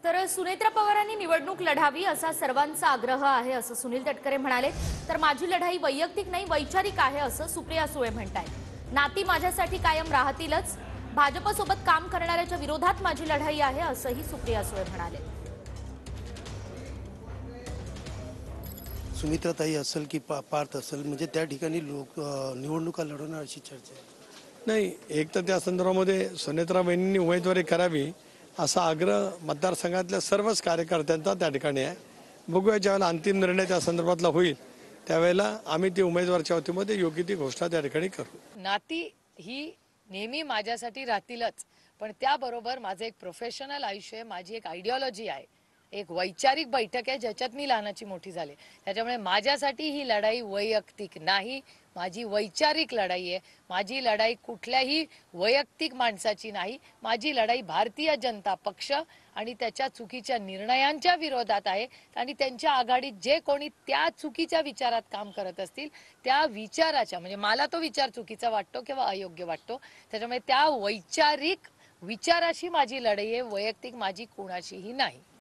तर सुनेत्रा पवारांनी निवडणूक लढावी असा सर्वांचा आग्रह आहे असं सुनील तटकरे म्हणाले। तर माझी लढाई वैयक्तिक नाही वैचारिक आहे असं सुप्रिया सुळे म्हणतायत। नाती माझ्यासाठी कायम राहतीलच, भाजपसोबत काम करणाऱ्याच्या विरोधात माझी लढाई आहे असंही सुप्रिया सुळे म्हणाले। सुमित्राताई असेल की पार्थ असेल म्हणजे त्या ठिकाणी लोक निवडणुका लढवणार अशी चर्चा आहे। नाही, एक तर त्या संदर्भामध्ये सुनेत्रा बहिणींनी उमेदवारी करावी असा आग्रह मतदारसंघातल्या सर्वच कार्यकर्त्यांचा त्या ठिकाणी आहे। बघूया, ज्यावेळेला अंतिम निर्णय त्या संदर्भातला होईल त्यावेळेला आम्ही ती उमेदवारच्या वतीमध्ये योग्य ती घोषणा त्या ठिकाणी करू। नाती ही नेहमी माझ्यासाठी राहतीलच, पण त्याबरोबर माझं एक प्रोफेशनल आयुष्य आहे, माझी एक आयडिओलॉजी आहे, एक वैचारिक बैठक आहे ज्याच्यात मी लहानाची मोठी झाले। त्याच्यामुळे माझ्यासाठी ही लढाई वैयक्तिक नाही, माझी वैचारिक लढाई आहे। माझी लढाई कुठल्याही वैयक्तिक माणसाची नाही, माझी लढाई भारतीय जनता पक्ष आणि त्याच्या चुकीच्या निर्णयांच्या विरोधात आहे। आणि त्यांच्या आघाडीत जे कोणी त्या चुकीच्या विचारात काम करत असतील त्या विचाराच्या, म्हणजे मला तो विचार चुकीचा वाटतो किंवा अयोग्य वाटतो, त्याच्यामुळे त्या वैचारिक विचाराशी माझी लढाई आहे, वैयक्तिक माझी कोणाशीही नाही।